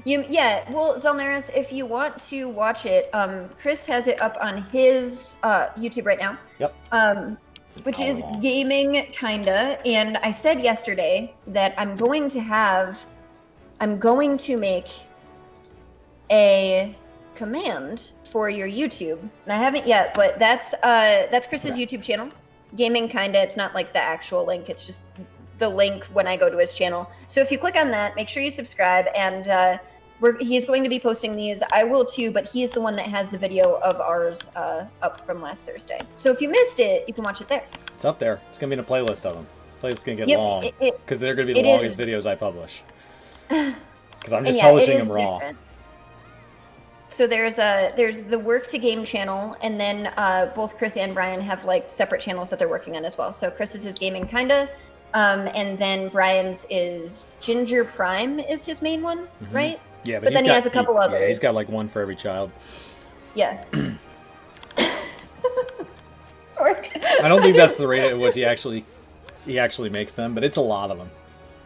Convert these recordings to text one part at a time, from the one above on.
Yeah, well, Zelnaris, if you want to watch it, Chris has it up on his YouTube right now. Yep. Which is gaming, kinda. And I said yesterday that I'm going to make a command for your YouTube. And I haven't yet, but that's Chris's YouTube channel. Gaming, kinda. It's not like the actual link. It's just the link when I go to his channel. So if you click on that, make sure you subscribe, and he's going to be posting these. I will too, but he's the one that has the video of ours up from last Thursday. So if you missed it, you can watch it there. It's up there. It's going to be in a playlist of them. Playlist is going to get long, because they're going to be the longest videos I publish. Because I'm just publishing them raw. Different. So there's the Work to Game channel, and then both Chris and Brian have like separate channels that they're working on as well. So Chris's is gaming, kinda. And then Brian's is Ginger Prime is his main one, right? Yeah, but then he has a couple others. Yeah, he's got like one for every child. Yeah. Sorry. I don't think that's the rate at which he actually makes them, but it's a lot of them.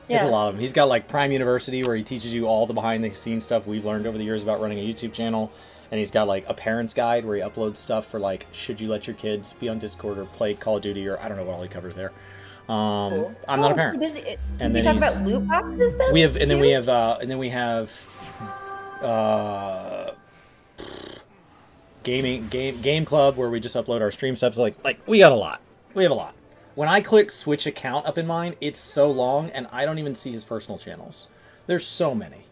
There's a lot of them. He's got like Prime University, where he teaches you all the behind-the-scenes stuff we've learned over the years about running a YouTube channel. And he's got like a parent's guide where he uploads stuff for like, should you let your kids be on Discord or play Call of Duty, or I don't know what all he covers there. I'm not a parent. Does he talk about loot boxes then? We have game club, where we just upload our stream stuff. So like we got a lot. We have a lot. When I click switch account up in mine, it's so long, and I don't even see his personal channels. There's so many.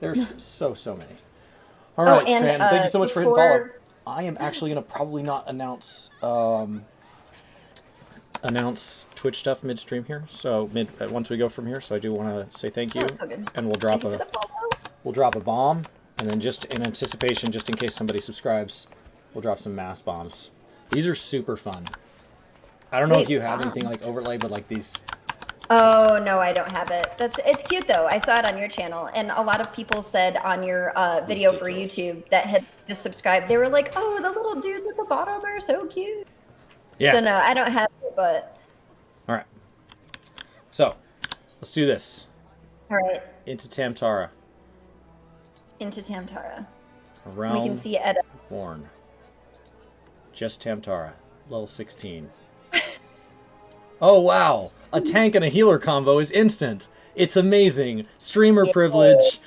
There's so many. All right, Span, thank you so much for hitting follow. I am actually gonna probably not announce Twitch stuff midstream here. So once we go from here, so I do want to say thank you, and we'll drop a bomb, and then just in anticipation, just in case somebody subscribes, we'll drop some mass bombs. These are super fun. I don't know if you have anything like overlay, but like these. Oh no, I don't have it. It's cute though. I saw it on your channel, and a lot of people said on your video for YouTube that had just subscribed. They were like, "Oh, the little dudes at the bottom are so cute." Yeah. So no, I don't have it, but. All right. So, let's do this. All right. Into Tam Tara. Into Tam Tara. Around. We can see Edda. Born. Just Tam Tara. Level 16. Oh wow! A tank and a healer combo is instant. It's amazing. Streamer privilege.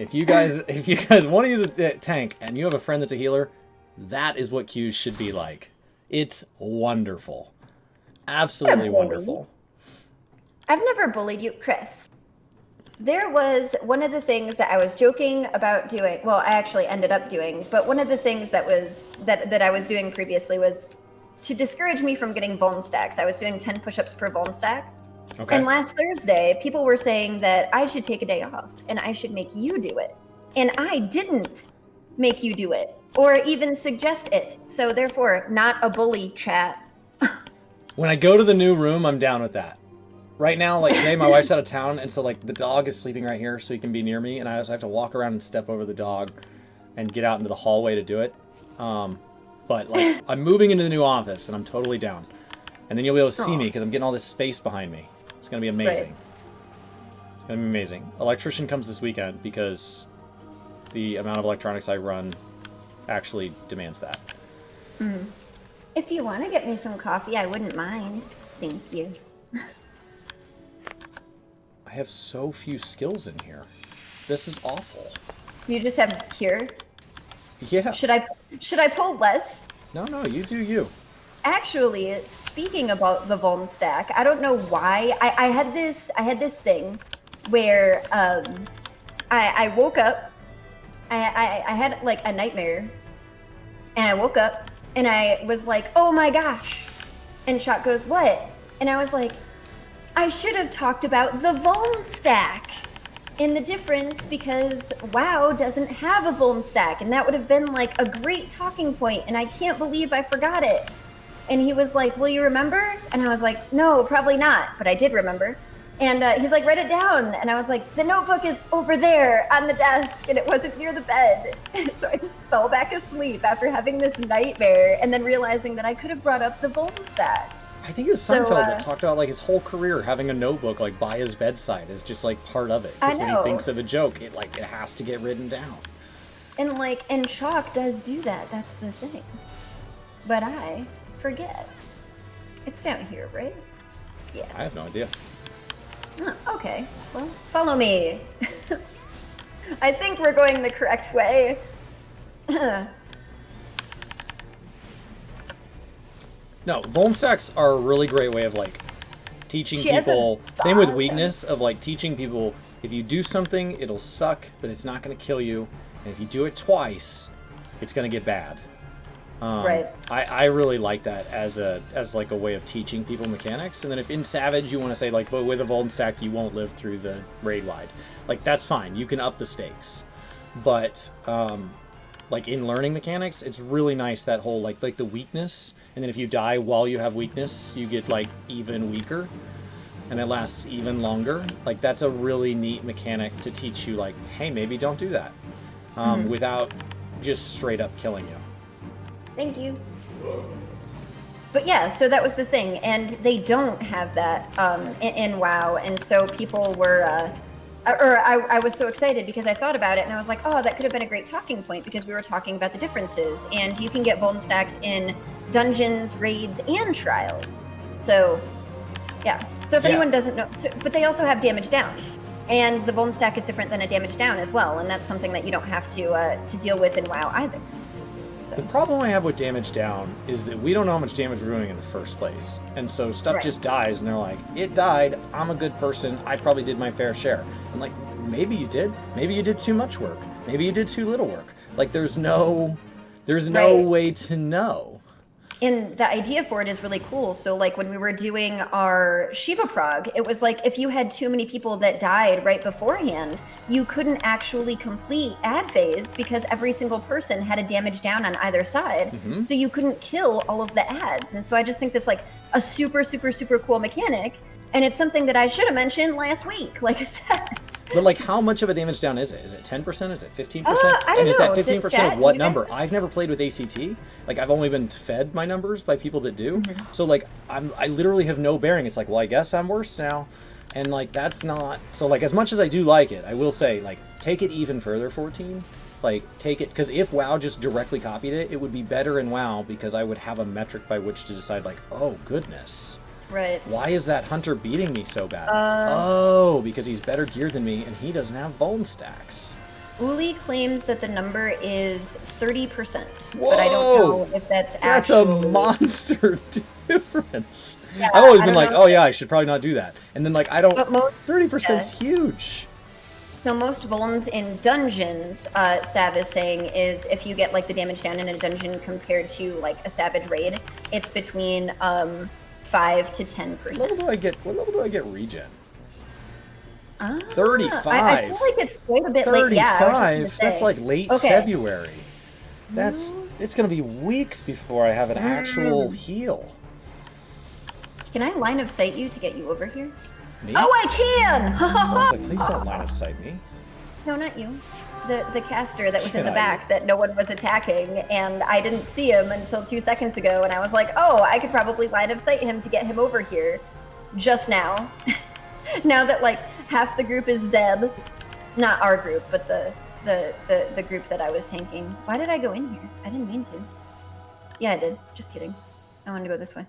If you guys want to use a tank and you have a friend that's a healer, that is what queues should be like. It's wonderful. Absolutely wonderful. I've never bullied you, Chris. There was one of the things that I was joking about doing. Well, I actually ended up doing, but one of the things that I was doing previously was to discourage me from getting vuln stacks. I was doing 10 push-ups per vuln stack. Okay. And last Thursday, people were saying that I should take a day off and I should make you do it. And I didn't make you do it or even suggest it. So therefore, not a bully, chat. When I go to the new room, I'm down with that. Right now, like today, my wife's out of town, and so like the dog is sleeping right here, so he can be near me, and I also have to walk around and step over the dog and get out into the hallway to do it. But like, I'm moving into the new office, and I'm totally down. And then you'll be able to see me because I'm getting all this space behind me. It's gonna be amazing. Right. It's gonna be amazing. Electrician comes this weekend because the amount of electronics I run actually demands that. If you want to get me some coffee, I wouldn't mind. Thank you. I have so few skills in here. This is awful. Do you just have cure? Yeah. Should I pull less? No, you do you. Actually, speaking about the vuln stack, I don't know why. I had this thing where I woke up. I had like a nightmare, and I woke up and I was like, oh my gosh. And Shot goes, what? And I was like, I should have talked about the vuln stack and the difference because WoW doesn't have a vuln stack, and that would have been like a great talking point, and I can't believe I forgot it. And he was like, will you remember? And I was like, no, probably not, but I did remember. And he's like, write it down. And I was like, the notebook is over there on the desk, and it wasn't near the bed. So I just fell back asleep after having this nightmare and then realizing that I could have brought up the vuln stack. I think it was So, Seinfeld that talked about like his whole career having a notebook like by his bedside is just like part of it. I Because when he know. thinks of a joke, it has to get written down. And chalk does do that. That's the thing. But I forget. It's down here, right? Yeah. I have no idea. Oh, okay. Well, follow me. I think we're going the correct way. No, vuln stacks are a really great way of like teaching She has a people. Same with vase. weakness of like teaching people if you do something, it'll suck, but it's not going to kill you. And if you do it twice, it's going to get bad. Right. I really like that as like a way of teaching people mechanics. And then if in Savage you want to say like, but with a vuln stack you won't live through the raid wide, like that's fine. You can up the stakes, but like in learning mechanics, it's really nice that whole like the weakness. And then if you die while you have weakness, you get like even weaker, and it lasts even longer. Like that's a really neat mechanic to teach you. Like, hey, maybe don't do that without just straight up killing you. Thank you. But yeah, so that was the thing, and they don't have that in WoW, and so people were, I was so excited because I thought about it, and I was like, oh, that could have been a great talking point because we were talking about the differences, and you can get vuln stacks in dungeons, raids, and trials. So, yeah. So if anyone doesn't know, but they also have damage downs, and the vuln stack is different than a damage down as well, and that's something that you don't have to deal with in WoW either. So. The problem I have with damage down is that we don't know how much damage we're doing in the first place. And so stuff just dies, and they're like, it died, I'm a good person, I probably did my fair share. I'm like, maybe you did. Maybe you did too much work. Maybe you did too little work. Like, there's no way to know. And the idea for it is really cool. So like when we were doing our Shiva prog, it was like if you had too many people that died right beforehand, you couldn't actually complete ad phase because every single person had a damage down on either side. So you couldn't kill all of the ads. And so I just think this like a super, super, super cool mechanic. And it's something that I should have mentioned last week, like I said. But like, how much of a damage down is it? Is it 10%? Is it 15%? I don't and is that know. 15% of what number? I've never played with ACT. Like, I've only been fed my numbers by people that do. So like, I literally have no bearing. It's like, well, I guess I'm worse now. And like, that's not, so like, as much as I do like it, I will say, like, take it even further, 14. Like, take it, because if WoW just directly copied it, it would be better in WoW because I would have a metric by which to decide, like, oh, goodness. Right. Why is that hunter beating me so bad? Oh, because he's better geared than me and he doesn't have vuln stacks. Uli claims that the number is 30%. Whoa! But I don't know if that's actually... That's a monster difference. Yeah, I've always I been don't like, know oh if yeah, I should probably not do that. And then like, I don't... But most- 30% is huge. So most vulns in dungeons, Sav is saying, is if you get like the damage down in a dungeon compared to like a savage raid, it's between 5 to 10%. What level do I get regen? 35. I feel like it's quite a bit 35? late. Yeah, I was just gonna That's say. like late February. It's gonna be weeks before I have an actual heal. Can I line of sight you to get you over here? Me? Oh, I can! Like, please don't line of sight me. No, not you. The caster that was in the Can I? back that no one was attacking, and I didn't see him until 2 seconds ago, and I was like, oh, I could probably line of sight him to get him over here just now. Now that like half the group is dead. Not our group, but the group that I was tanking. Why did I go in here? I didn't mean to. Yeah, I did. Just kidding. I wanted to go this way.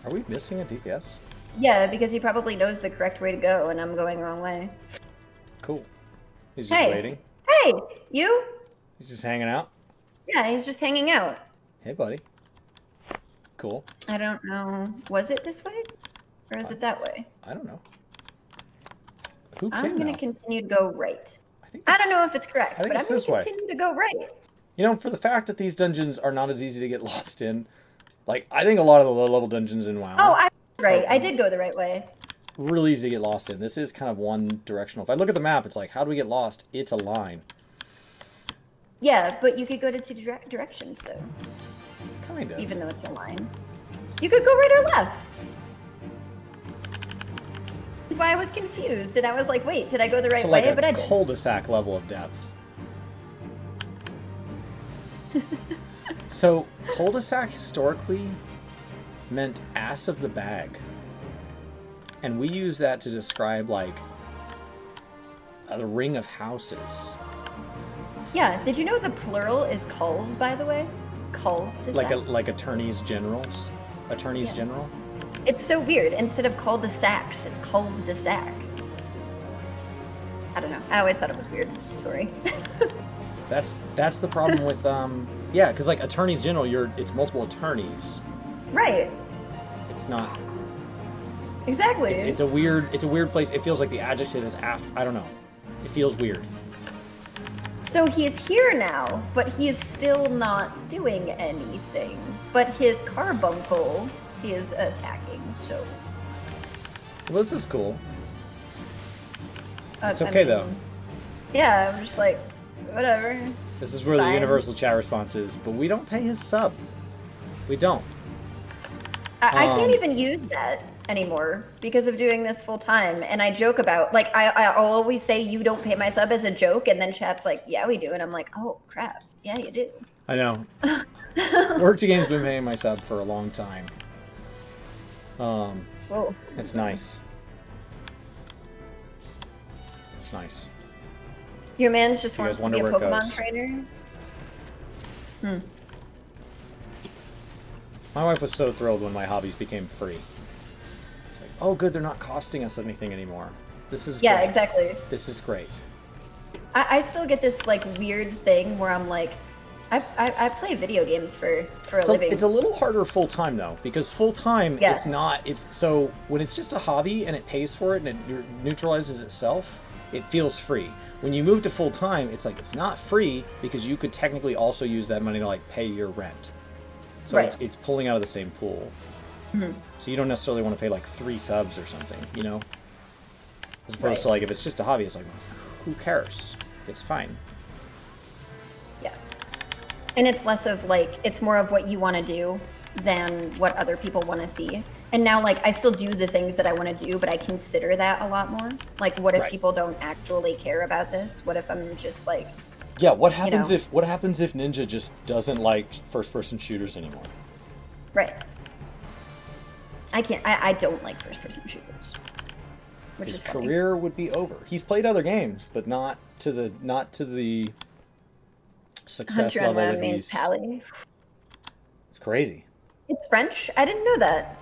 Are we missing a DPS? Yeah, because he probably knows the correct way to go, and I'm going the wrong way. Cool. He's just waiting. Hey, you? He's just hanging out. Yeah, he's just hanging out. Hey, buddy. Cool. I don't know. Was it this way? Or is it that way? I don't know. Who I'm going to continue to go right. think I don't know if it's correct, but I'm going this to way. continue to go right. You know, for the fact that these dungeons are not as easy to get lost in, like, I think a lot of the low-level dungeons in WoW Oh, I was right. I did go the right way. really easy to get lost in. This is kind of one-directional. If I look at the map, it's like, how do we get lost? It's a line. Yeah, but you could go to two directions, though. Kind of. Even though it's a line. You could go right or left. That's why I was confused, and I was like, wait, did I go the right So like way? a But I did. cul-de-sac level of depth. So, cul-de-sac historically meant ass of the bag. And we use that to describe, like, the ring of houses. Yeah, did you know the plural is culls, by the way? Culls de sac. Like attorneys generals? Attorneys general? It's so weird. Instead of cul-de-sacs, it's culls de sac. I don't know. I always thought it was weird. Sorry. That's the problem with yeah, because like attorneys general, it's multiple attorneys. Right. It's not. Exactly. It's a weird place. It feels like the adjective is after. I don't know. It feels weird. So he is here now, but he is still not doing anything. But his carbuncle is attacking. So. Well, this is cool. It's I okay mean, though. Yeah, I'm just like, whatever. This is where the universal chat response is, but we don't pay his sub. We don't. I can't even use that anymore because of doing this full time. And I joke about, like, I'll always say you don't pay my sub as a joke, and then chat's like, yeah, we do. And I'm like, oh, crap. Yeah, you do. I know. Work to Game's been paying my sub for a long time. Whoa. It's nice. It's nice. Your man's just You guys wants to be a wonder where it Pokemon goes. trainer? My wife was so thrilled when my hobbies became free. Like, oh, good, they're not costing us anything anymore. This is Yeah, great. exactly. This is great. I still get this, like, weird thing where I'm like, I play video games for a living. It's a little harder full-time, though, because full-time, Yeah. so when it's just a hobby and it pays for it and it neutralizes itself, it feels free. When you move to full-time, it's like, it's not free because you could technically also use that money to, like, pay your rent. So Right. it's pulling out of the same pool. So you don't necessarily want to pay, like, 3 subs or something, you know? As opposed to, like, if it's just a hobby, it's like, who cares? It's fine. Yeah. And it's less of, like, it's more of what you want to do than what other people want to see. And now, like, I still do the things that I want to do, but I consider that a lot more. Like, what if Right. people don't actually care about this? What if I'm just, like... Yeah, what happens know. if Ninja just doesn't like first-person shooters anymore? Right. I don't like first-person shooters. Which His is funny. career would be over. He's played other games, but not to the success Hunter on level WoW that means he's. pally. It's crazy. It's French? I didn't know that.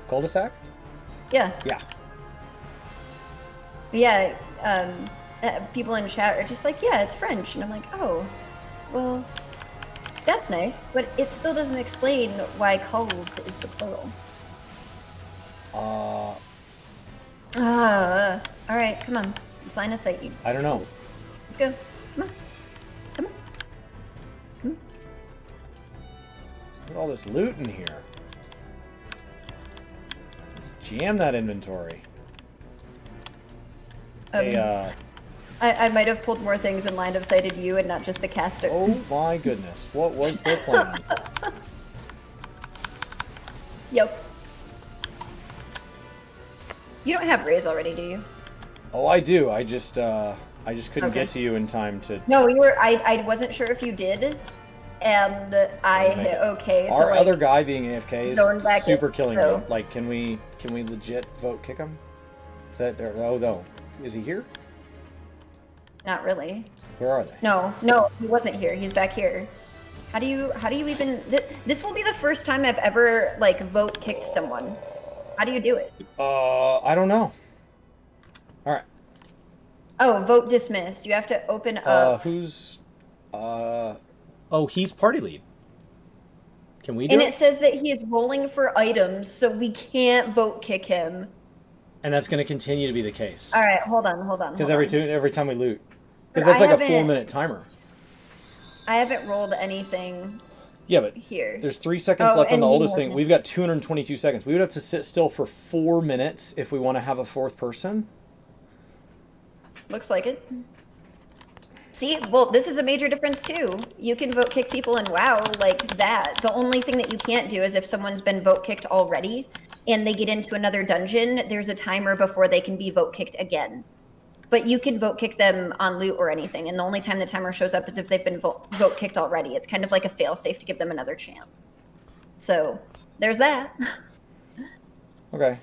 Cul-de-sac? Yeah. Yeah. Yeah, people in chat are just like, yeah, it's French. And I'm like, oh, well, that's nice. But it still doesn't explain why culls is the plural. All right, come on. Let's line of sight you. I don't know. Let's go. Come on. Come on. Come on. Look at all this loot in here. Let's jam that inventory. Hey, I might have pulled more things in line of sighted you and not just a caster. oh my goodness. What was the plan? Yep. You don't have Rays already, do you? Oh, I do. I just couldn't get to you in time to... No, you were. I wasn't sure if you did, and I hit OK. Our like, other guy being AFK going is back super in, killing so- me. Like, can we legit vote kick him? Is that... Oh, no. Is he here? Not really. Where are they? No, he wasn't here. He's back here. How do you even? This will be the first time I've ever like vote kicked someone. How do you do it? I don't know. All right. Oh, vote dismissed. You have to open up. Who's... Oh, he's party lead. Can we do And it? it says that he is rolling for items, so we can't vote kick him. And that's going to continue to be the case. All right, hold on. Because every time we loot. Because But that's I like a haven't- 4-minute timer. I haven't rolled anything Yeah, but here. there's 3 seconds Oh, left on and the we oldest thing. haven't. We've got 222 seconds. We would have to sit still for 4 minutes if we want to have a 4th person. Looks like it. See, well, this is a major difference too. You can vote kick people in WoW like that. The only thing that you can't do is if someone's been vote kicked already and they get into another dungeon, there's a timer before they can be vote kicked again. But you can vote kick them on loot or anything, and the only time the timer shows up is if they've been vote kicked already. It's kind of like a fail-safe to give them another chance. So, there's that. Okay.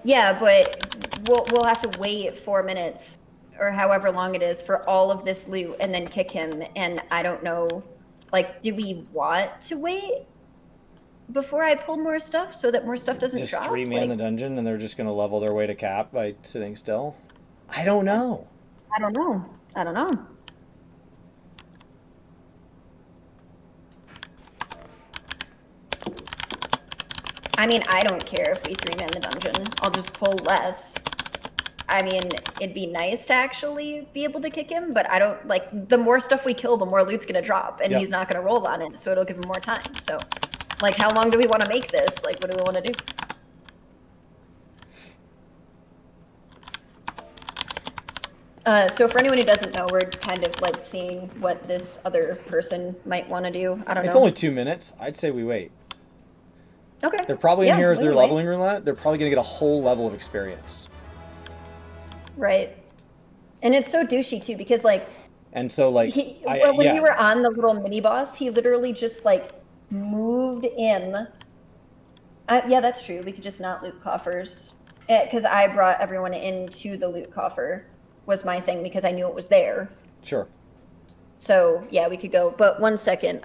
Yeah, but we'll have to wait 4 minutes or however long it is for all of this loot and then kick him. And I don't know, like, do we want to wait before I pull more stuff so that more stuff doesn't Just drop? 3-man the dungeon and they're just going to level their way to cap by sitting still? I don't know. I don't know. I don't know. I mean, I don't care if we 3-man the dungeon. I'll just pull less. I mean, it'd be nice to actually be able to kick him, but I don't, like, the more stuff we kill, the more loot's gonna drop, and he's not gonna roll on it, so it'll give him more time. So, like, how long do we want to make this? Like, what do we want to do? So for anyone who doesn't know, we're kind of, like, seeing what this other person might want to do. I don't know. It's only 2 minutes. I'd say we wait. Okay. They're probably in here as their leveling roulette. They're probably going to get a whole level of experience. Right. And it's so douchey, too, because, like... And so, like... when we were on the little mini-boss, he literally just, like, moved in. Yeah, that's true. We could just not loot coffers. Because I brought everyone into the loot coffer, was my thing, because I knew it was there. Sure. So, yeah, we could go. But 1 second.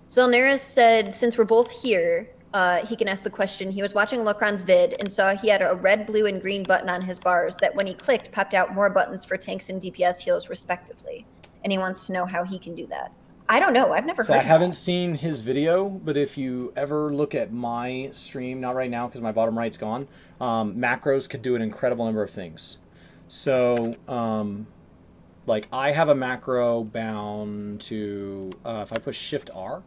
Zelnaris said, since we're both here... he can ask the question. He was watching Locron's vid and saw he had a red, blue, and green button on his bars that when he clicked popped out more buttons for tanks and DPS heals respectively. And he wants to know how he can do that. I don't know. I've never heard of that. I haven't seen his video, but if you ever look at my stream, not right now because my bottom right's gone, macros could do an incredible number of things. So, like I have a macro bound to, if I push Shift R,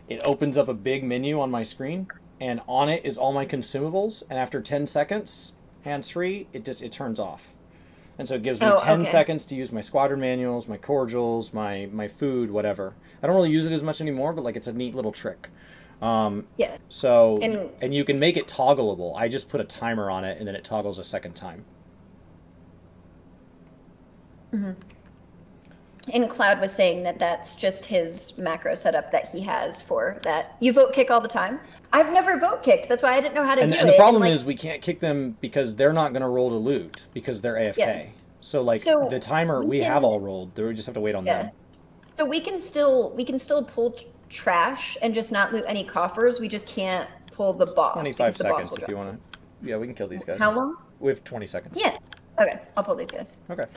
it opens up a big menu on my screen, and on it is all my consumables. And after 10 seconds, hands-free, it turns off. And so it gives me 10 seconds to use my squadron manuals, my cordials, my food, whatever. I don't really use it as much anymore, but like it's a neat little trick. Yeah. So, and you can make it toggleable. I just put a timer on it, and then it toggles a second time. Mm-hmm. And Cloud was saying that that's just his macro setup that he has for that. You vote kick all the time? I've never vote kicked. That's why I didn't know how to do it. And the problem is we can't kick them because they're not going to roll to loot because they're AFK. Yeah. So like the timer we have all rolled. We just have to wait on them. So we can still pull trash and just not loot any coffers. We just can't pull the boss. 25 seconds if you want to. Yeah, we can kill these guys. How long? We have 20 seconds. Yeah. Okay, I'll pull these guys. Okay.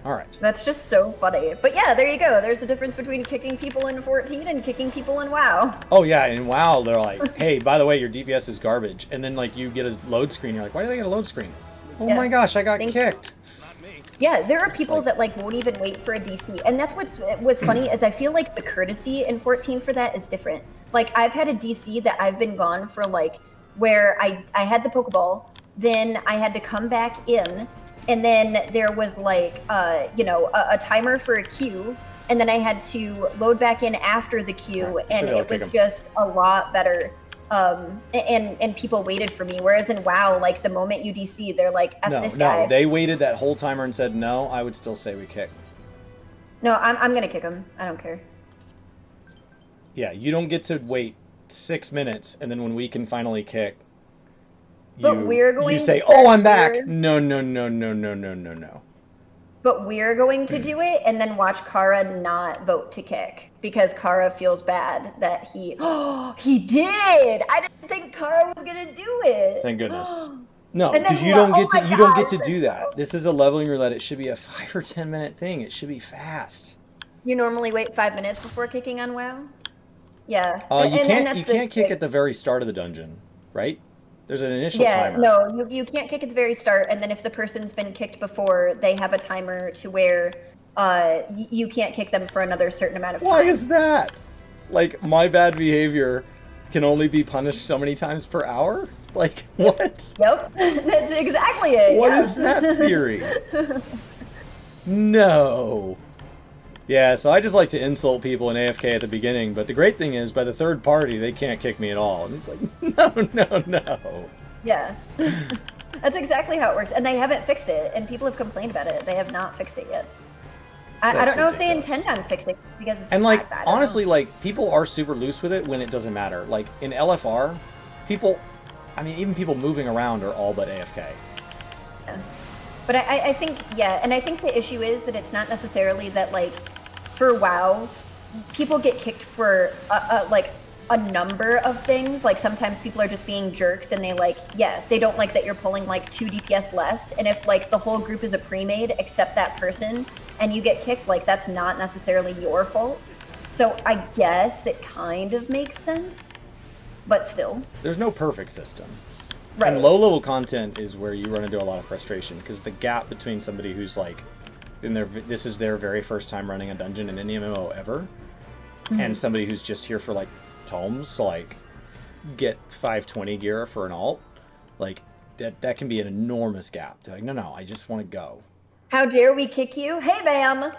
All right. That's just so funny. But yeah, there you go. There's a difference between kicking people in 14 and kicking people in WoW. Oh yeah, in WoW they're like, hey, by the way, your DPS is garbage. And then like you get a load screen. You're like, why did I get a load screen? Oh my gosh, I got kicked. Yeah, there are people that like won't even wait for a DC. And that's what's funny is I feel like the courtesy in 14 for that is different. Like I've had a DC that I've been gone for like where I had the Pokeball, then I had to come back in. And then there was like, a timer for a queue, and then I had to load back in after the queue, and it was just a lot better. And people waited for me. Whereas in WoW, like the moment you DC, they're like, F this guy. No, they waited that whole timer and said no. I would still say we kick. No, I'm gonna kick him. I don't care. Yeah, you don't get to wait 6 minutes, and then when we can finally kick. But we're going. You say, "Oh, I'm back." No. But we're going to do it, and then watch Kara not vote to kick because Kara feels bad that he. Oh, he did! I didn't think Kara was gonna do it. Thank goodness. No, because you don't get to. You don't get to do that. This is a leveling roulette. It should be a 5 or 10 minute thing. It should be fast. You normally wait 5 minutes before kicking on WoW. Yeah. You can't kick at the very start of the dungeon, right? There's an initial timer. No, you can't kick at the very start, and then if the person's been kicked before, they have a timer to where you can't kick them for another certain amount of time. Why is that? Like, my bad behavior can only be punished so many times per hour? Like, what? Yep, that's exactly it. What is that theory? No. Yeah, so I just like to insult people in AFK at the beginning, but the great thing is, by the third party, they can't kick me at all. And it's like, no. Yeah. That's exactly how it works. And they haven't fixed it. And people have complained about it. They have not fixed it yet. I don't know if they intend on fixing it because it's and like bad. honestly, like people are super loose with it when it doesn't matter. Like in LFR, people, I mean, even people moving around are all but AFK. Yeah. But I think, yeah, and I think the issue is that it's not necessarily that, like, for WoW, people get kicked for, like, a number of things. Like, sometimes people are just being jerks and they, like, yeah, they don't like that you're pulling, like, 2 DPS less. And if, like, the whole group is a pre-made except that person and you get kicked, like, that's not necessarily your fault. So I guess it kind of makes sense, but still. There's no perfect system. Right. And low-level content is where you run into a lot of frustration, because the gap between somebody who's like, this is their very first time running a dungeon in any MMO ever, and somebody who's just here for like tomes to like get 520 gear for an alt, like that can be an enormous gap. They're like, no, I just want to go. How dare we kick you? Hey, Bam!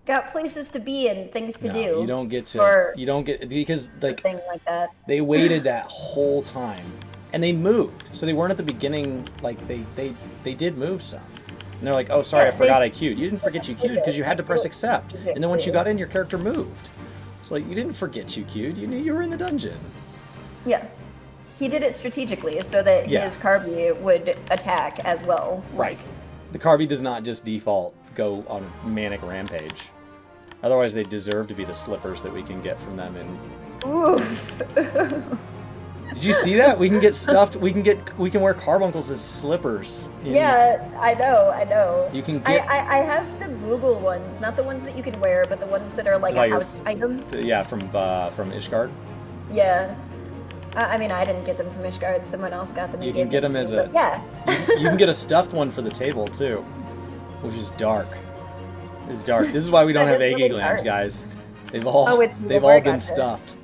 Got places to be and things to do. You don't get to. You don't get, because like thing like that. They waited that whole time, and they moved. So they weren't at the beginning. Like they did move some. And they're like, oh, sorry, Yeah, I forgot I queued. You didn't forget you queued because you had to press accept. And then once you got in, your character moved. So like, you didn't forget you queued. You knew you were in the dungeon. Yeah. He did it strategically so that his Carby would attack as well. Right. The Carby does not just default go on a manic rampage. Otherwise, they deserve to be the slippers that we can get from them. And oof. did you see that? We can get stuffed. We can wear carbuncles as slippers. Yeah, I know. You can get. I have the Google ones, not the ones that you can wear, but the ones that are like a house item. Yeah, from Ishgard. Yeah. I mean, I didn't get them from Ishgard. Someone else got them. You can get them as a. Yeah. You can get a stuffed one for the table too, which is dark. It's dark. This is why we don't have Aggie Glams, guys. They've all been stuffed.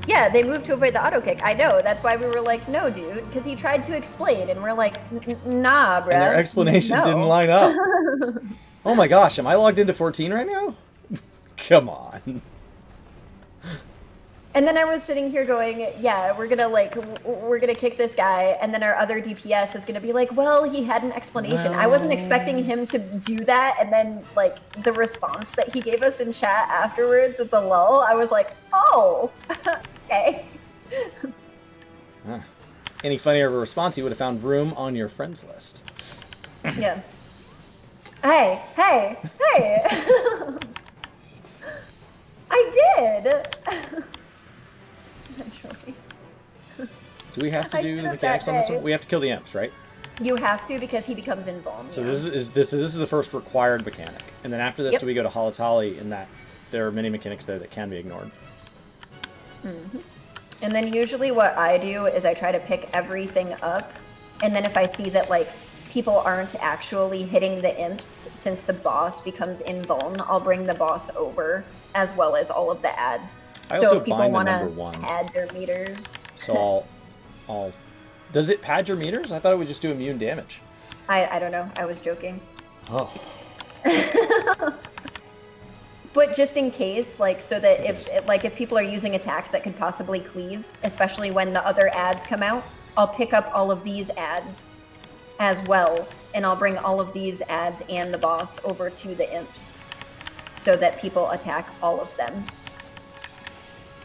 Yeah, they moved to avoid the auto kick. I know. That's why we were like, no, dude, because he tried to explain, and we're like, nah, bro. And their explanation didn't line up. Oh my gosh, am I logged into 14 right now? Come on. And then I was sitting here going, yeah, we're gonna kick this guy, and then our other DPS is gonna be like, well, he had an explanation. I wasn't expecting him to do that, and then like the response that he gave us in chat afterwards with the lull, I was like, oh, okay. Any funnier of a response, he would have found room on your friends list. Yeah. Hey. I did. Do we have to do the mechanics on this one? We have to kill the imps, right? You have to, because he becomes invulnerable. So this is the first required mechanic, and then after this, do we go to Halatali? In that there are many mechanics there that can be ignored. And then usually what I do is I try to pick everything up, and then if I see that like people aren't actually hitting the imps since the boss becomes invuln, I'll bring the boss over as well as all of the ads. I also so if people bind the want number to 1. add their meters. So I'll. Does it pad your meters? I thought it would just do immune damage. I don't know. I was joking. Oh. But just in case, like, so that if people are using attacks that could possibly cleave, especially when the other ads come out, I'll pick up all of these ads as well, and I'll bring all of these ads and the boss over to the imps, so that people attack all of them.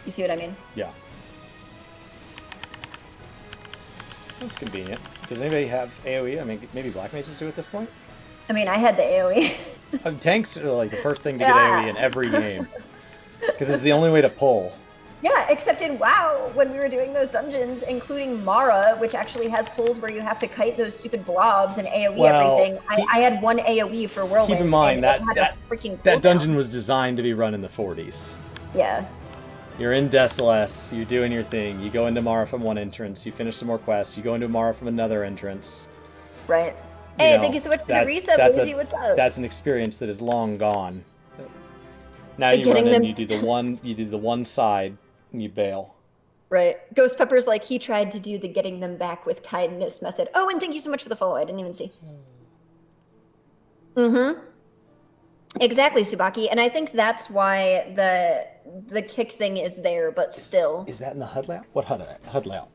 You see what I mean? Yeah. That's convenient. Does anybody have AoE? I mean, maybe black mages do at this point? I mean, I had the AoE. Tanks are like the first thing to get AoE in every game. Because it's the only way to pull. Yeah, except in WoW, when we were doing those dungeons, including Mara, which actually has pulls where you have to kite those stupid blobs and AoE everything. I had one AoE for Whirlwind. Keep in mind that dungeon cooldown. was designed to be run in the 40s. Yeah. You're in Deciles, you're doing your thing, you go into Mara from one entrance, you finish some more quests, you go into Mara from another entrance. Right. Hey, thank you so much for the resub, Lucy, what's up? That's an experience that is long gone. Now you run in, you do the one side, and you bail. Right. Ghost Pepper's like, he tried to do the getting them back with kindness method. Oh, and thank you so much for the follow, I didn't even see. Exactly, Subaki, and I think that's why the kick thing is there, but still. Is that in the HUD layout? What HUD layout?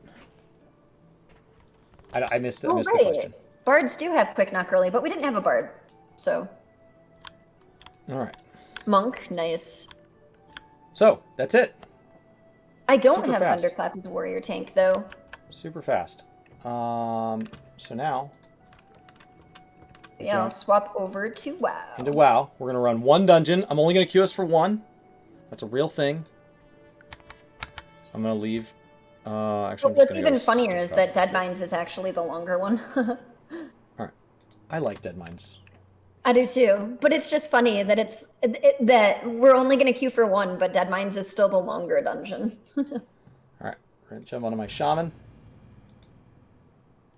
I missed, Oh, I missed right. the question. Bards do have quick knock early, but we didn't have a bard, so. All right. Monk, nice. So, that's it. I don't Super have fast. Thunderclap as a warrior tank, though. Super fast. So now... Yeah, I'll swap over to WoW. Into WoW. We're going to run one dungeon. I'm only going to queue us for one. That's a real thing. I'm going to leave... actually, What's even funnier is that Deadmines is actually the longer one. Alright. I like Deadmines. I do too, but it's just funny that that we're only going to queue for one, but Deadmines is still the longer dungeon. Alright, we're going to jump onto my shaman.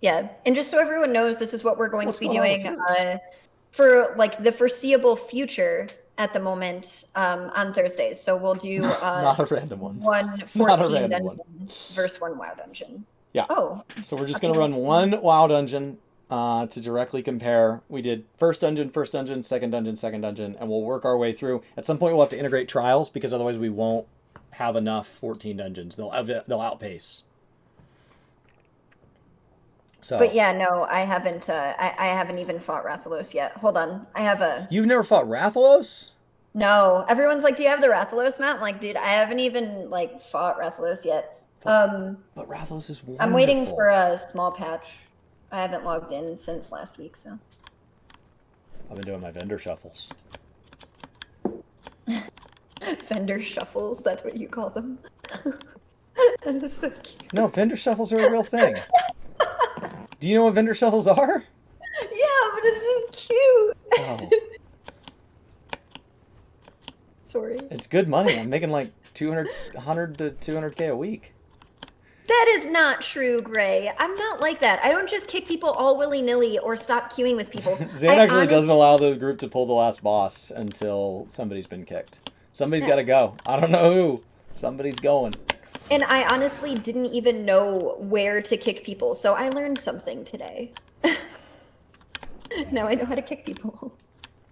Yeah, and just so everyone knows, this is what we're going to be doing on for like the foreseeable future at the moment on Thursdays. So we'll do not a random one. One 14 dungeon versus one WoW dungeon. Yeah. Oh. So we're just going to run one WoW dungeon to directly compare. We did first dungeon, second dungeon, and we'll work our way through. At some point, we'll have to integrate trials because otherwise we won't have enough 14 dungeons. They'll outpace. So. But yeah, no, I haven't. I haven't even fought Rathalos yet. Hold on, I have a. You've never fought Rathalos? No, everyone's like, "Do you have the Rathalos map?" I'm like, dude, I haven't even like fought Rathalos yet. But Rathalos is wonderful. I'm waiting for a small patch. I haven't logged in since last week, so. I've been doing my vendor shuffles. Vendor shuffles, that's what you call them. That is so cute. No, vendor shuffles are a real thing. Do you know what vendor shuffles are? Yeah, but it's just cute. Oh. Sorry. It's good money. I'm making like 100 to 200K a week. That is not true, Gray. I'm not like that. I don't just kick people all willy-nilly or stop queuing with people. Zane actually doesn't allow the group to pull the last boss until somebody's been kicked. Somebody's got to go. I don't know who. Somebody's going. And I honestly didn't even know where to kick people, so I learned something today. Now I know how to kick people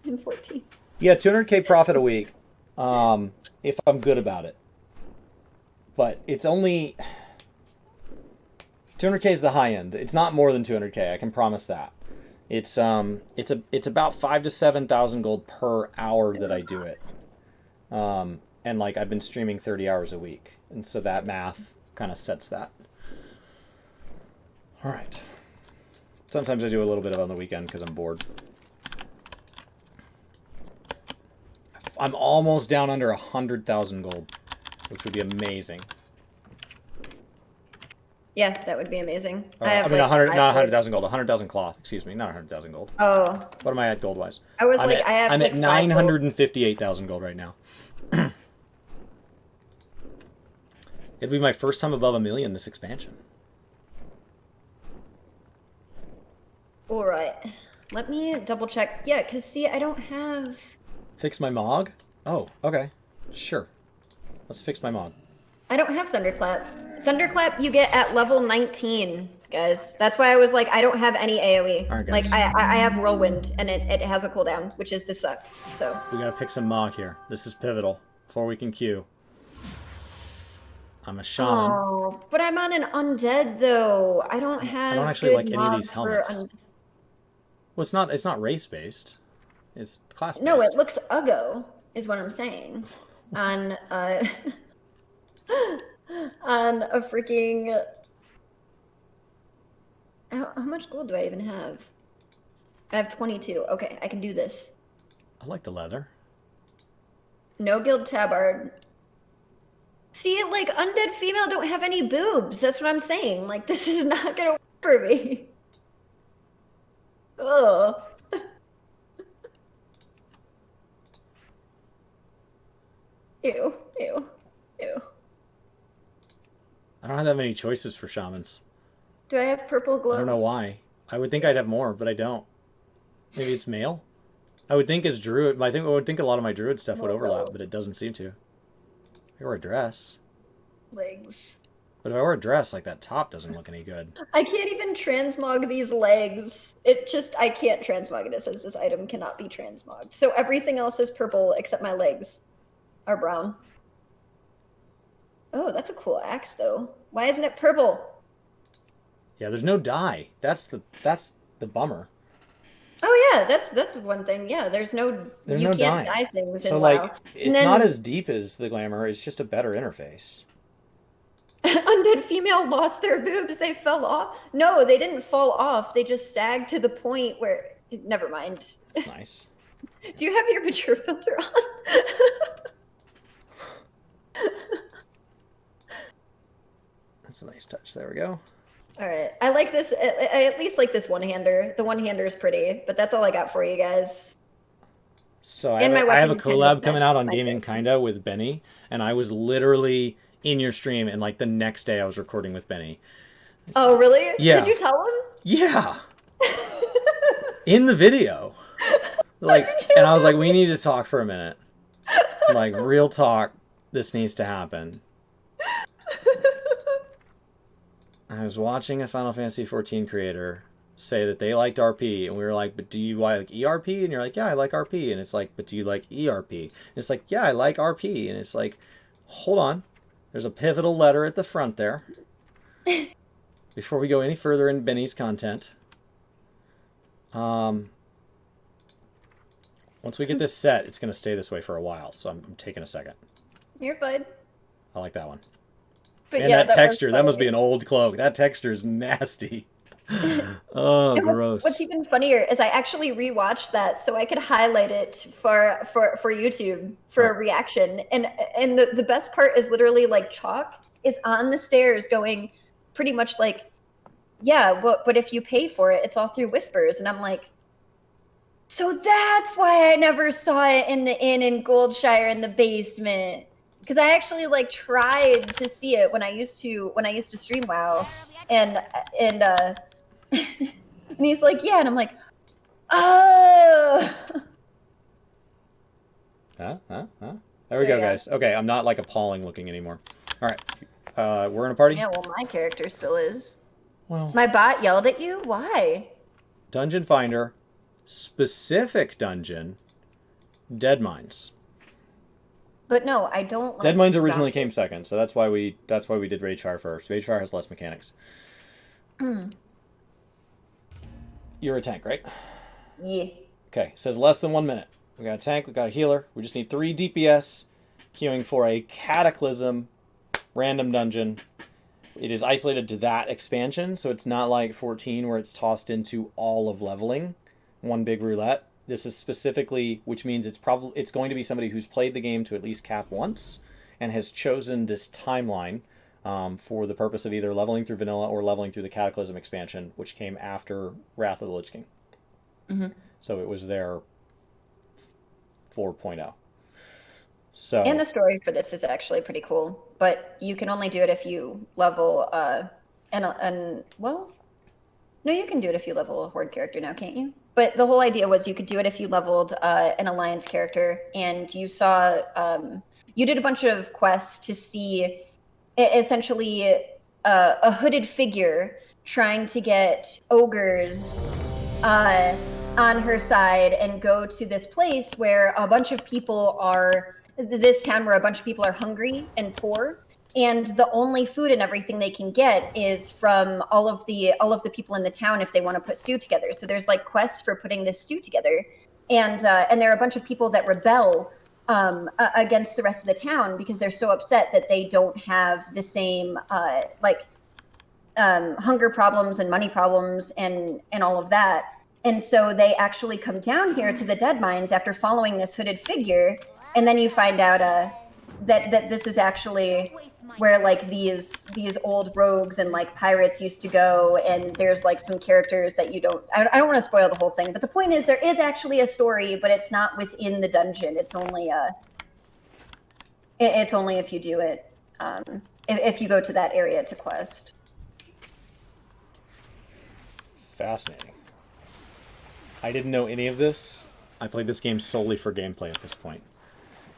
in 14. Yeah, 200K profit a week, if I'm good about it. But it's only... 200K is the high end. It's not more than 200K, I can promise that. It's about 5,000 to 7,000 gold per hour that I do it. And like I've been streaming 30 hours a week. And so that math kind of sets that. All right. Sometimes I do a little bit of it on the weekend because I'm bored. I'm almost down under 100,000 gold, which would be amazing. Yeah, that would be amazing. I mean, 100, not 100,000 gold, 100,000 cloth. Excuse me, not 100,000 gold. Oh. What am I at gold-wise? I was like, I have I'm like at 958,000 gold right now. It'd be my first time above 1 million this expansion. All right. Let me double check. Yeah, because see, I don't have... Fix my Mog? Oh, okay. Sure. Let's fix my Mog. I don't have Thunderclap. Thunderclap you get at level 19, guys. That's why I was like, I don't have any AoE. All right, guys. Like, I have Whirlwind, and it has a cooldown, which is the suck, so... We gotta pick some Mog here. This is pivotal before we can queue. I'm a shaman. Oh, but I'm on an undead, though. I don't have I don't actually like good any of these mobs for helmets. Well, it's not race-based. It's class-based. No, it looks uggo, is what I'm saying. On, on a freaking... How much gold do I even have? I have 22. Okay, I can do this. I like the leather. No guild tabard. See, like, undead female don't have any boobs. That's what I'm saying. Like, this is not gonna work for me. Ugh. Ew, ew, ew. I don't have that many choices for shamans. Do I have purple gloves? I don't know why. I would think I'd have more, but I don't. Maybe it's male? I would think as druid, I would think a lot of my druid stuff would overlap, but it doesn't seem to. I wear a dress. Legs. But if I wear a dress, like, that top doesn't look any good. I can't even transmog these legs. I can't transmog it. It says this item cannot be transmogged. So everything else is purple except my legs are brown. Oh, that's a cool axe, though. Why isn't it purple? Yeah, there's no dye. That's the bummer. Oh yeah, that's one thing. Yeah, there's no There's you no can't dye. dye things So in WoW. like, And it's not then as deep as the glamour. It's just a better interface. undead female lost their boobs. They fell off. No, they didn't fall off. They just sagged to the point where. Never mind. That's nice. Do you have your mature filter on? That's a nice touch. There we go. All right, I like this. I at least like this one-hander. The one-hander is pretty, but that's all I got for you guys. So And my I have a weapon kind collab of coming out on matches my Gaming face. Kinda with Benny, and I was literally in your stream, and like the next day I was recording with Benny. Oh, really? Yeah. Did you tell him? Yeah, in the video. Like, Did you and I was like, we need to talk for a minute. Like, real talk. This needs to happen. I was watching a Final Fantasy XIV creator say that they liked RP, and we were like, but do you like ERP? And you're like, yeah, I like RP. And it's like, but do you like ERP? And it's like, yeah, I like RP. And it's like, hold on. There's a pivotal letter at the front there. Before we go any further in Benny's content. Once we get this set, it's going to stay this way for a while. So I'm taking a second. You're fine. I like that one. But And yeah, that was texture, that must funny. be an old cloak. That texture is nasty. Oh, And gross. what's even funnier is I actually rewatched that so I could highlight it for YouTube for a reaction. And the best part is literally like Chalk is on the stairs going pretty much like, yeah, but if you pay for it, it's all through whispers. And I'm like, so that's why I never saw it in the inn in Goldshire in the basement. Because I actually like tried to see it when I used to stream WoW, and and he's like, yeah, and I'm like, oh. Huh? There we go, guys. Okay, I'm not like appalling looking anymore. All right, we're in a party. Yeah, well, my character still is. Well, My bot yelled at you. Why? Dungeon Finder, specific dungeon, Deadmines. But no, I don't. Like Deadmines originally came second, so that's why we did Ragefire first. Ragefire has less mechanics. You're a tank, right? Yeah. Okay, says less than 1 minute. We got a tank, we got a healer. We just need 3 DPS, queuing for a Cataclysm random dungeon. It is isolated to that expansion, so it's not like 14 where it's tossed into all of leveling, one big roulette. This is specifically, which means it's going to be somebody who's played the game to at least cap once and has chosen this timeline for the purpose of either leveling through vanilla or leveling through the Cataclysm expansion, which came after Wrath of the Lich King. Mm-hmm. So it was their 4.0. So And the story for this is actually pretty cool, but you can only do it if you level and well, no, you can do it if you level a horde character now, can't you? But the whole idea was you could do it if you leveled an alliance character, and you saw you did a bunch of quests to see essentially a hooded figure trying to get ogres on her side and go to this place where a bunch of people are this town where a bunch of people are hungry and poor, and the only food and everything they can get is from all of the people in the town if they want to put stew together. So there's like quests for putting this stew together, and there are a bunch of people that rebel against the rest of the town because they're so upset that they don't have the same hunger problems and money problems and all of that. And so they actually come down here to the Deadmines after following this hooded figure, and then you find out that this is actually where like these old rogues and like pirates used to go, and there's like some characters that you don't. I don't want to spoil the whole thing, but the point is there is actually a story, but it's not within the dungeon. It's only it's only if you do it if you go to that area to quest. fascinating. I didn't know any of this. I played this game solely for gameplay at this point.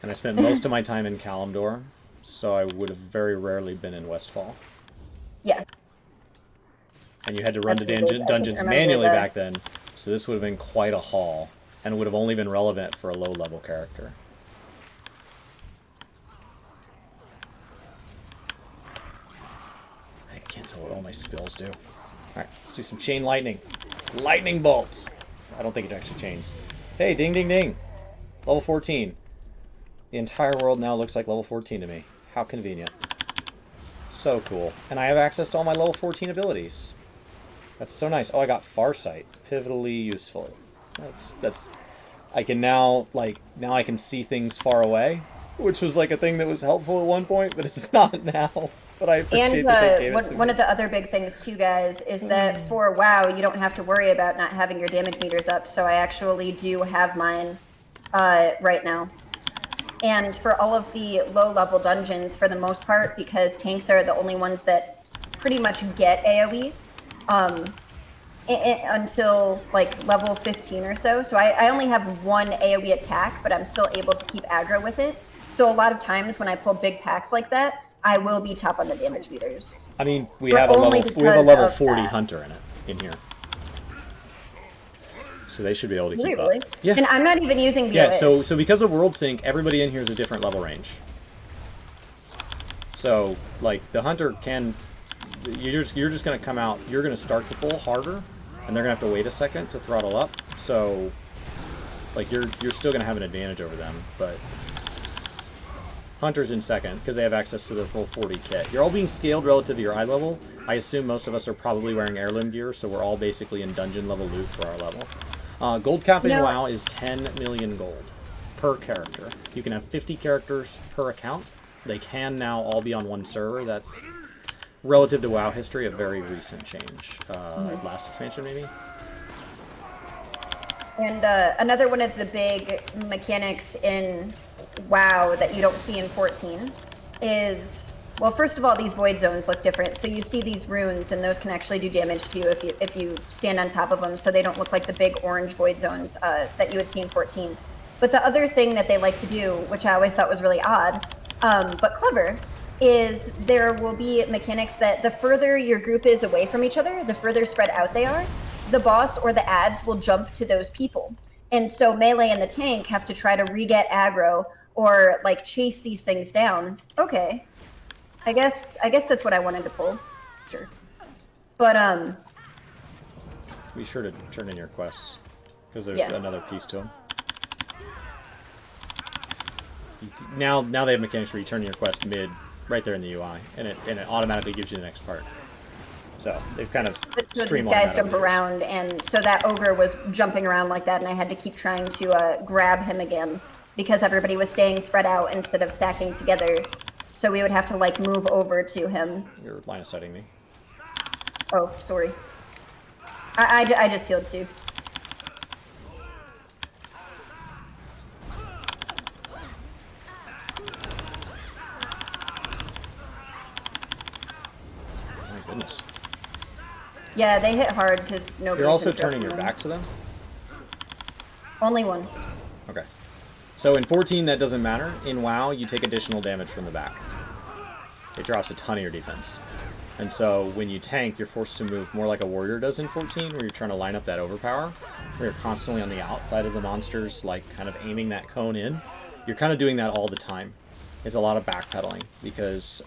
And I spent most of my time in Kalimdor, so I would have very rarely been in Westfall. Yeah. And you had to run to Absolutely. dungeons I remember manually that. back then, so this would have been quite a haul, and would have only been relevant for a low-level character. can't tell what all my spells do. Alright, let's do some chain lightning. Lightning bolts! I don't think it actually chains. Hey, ding ding ding! Level 14. The entire world now looks like level 14 to me. How convenient. So cool. And I have access to all my level 14 abilities. That's so nice. Oh, I got Farsight. Pivotally useful. That's... I can now, like, now I can see things far away, which was, like, a thing that was helpful at one point, but it's not now. But I appreciate that they gave it to me. One of the other big things, too, guys, is that for WoW, you don't have to worry about not having your damage meters up, so I actually do have mine right now. And for all of the low-level dungeons, for the most part, because tanks are the only ones that pretty much get AoE, until like level 15 or so. So I only have one AoE attack, but I'm still able to keep aggro with it. So a lot of times when I pull big packs like that, I will be top on the damage meters. I mean, we have a level 40 hunter in it, in here. So they should be able to keep up. Yeah. And I'm not even using BOS. Yeah, so because of World Sync, everybody in here is a different level range. So, like, the hunter can... You're just going to come out, you're going to start to pull harder, and they're going to have to wait a second to throttle up. So, like, you're still going to have an advantage over them, but... Hunter's in second, because they have access to the full 40 kit. You're all being scaled relative to your eye level. I assume most of us are probably wearing heirloom gear, so we're all basically in dungeon level loot for our level. Gold cap in WoW is 10 million gold per character. You can have 50 characters per account. They can now all be on one server. That's, relative to WoW history, a very recent change. Last expansion, maybe? And another one of the big mechanics in WoW that you don't see in 14 is... Well, first of all, these void zones look different. So you see these runes, and those can actually do damage to you if you stand on top of them, so they don't look like the big orange void zones that you would see in 14. But the other thing that they like to do, which I always thought was really odd, but clever, is there will be mechanics that the further your group is away from each other, the further spread out they are, the boss or the ads will jump to those people. And so melee and the tank have to try to re-get aggro or, like, chase these things down. Okay. I guess that's what I wanted to pull. Sure. But, Be sure to turn in your quests, because there's another piece to them. Now they have mechanics where you turn in your quest mid, right there in the UI, and it automatically gives you the next part. So they've kind of so streamlined these guys that jump around, and so that ogre was jumping around like that, and I had to keep trying to grab him again, because everybody was staying spread out instead of stacking together. So we would have to, like, move over to him. You're line of sighting me. Oh, sorry. I just healed too. My goodness. Yeah, they hit hard because nobody. You're also turning your back to them? Only one. Okay. So in 14, that doesn't matter. In WoW, you take additional damage from the back. It drops a ton of your defense. And so when you tank, you're forced to move more like a warrior does in 14, where you're trying to line up that overpower, where you're constantly on the outside of the monsters, like kind of aiming that cone in. You're kind of doing that all the time. It's a lot of backpedaling, because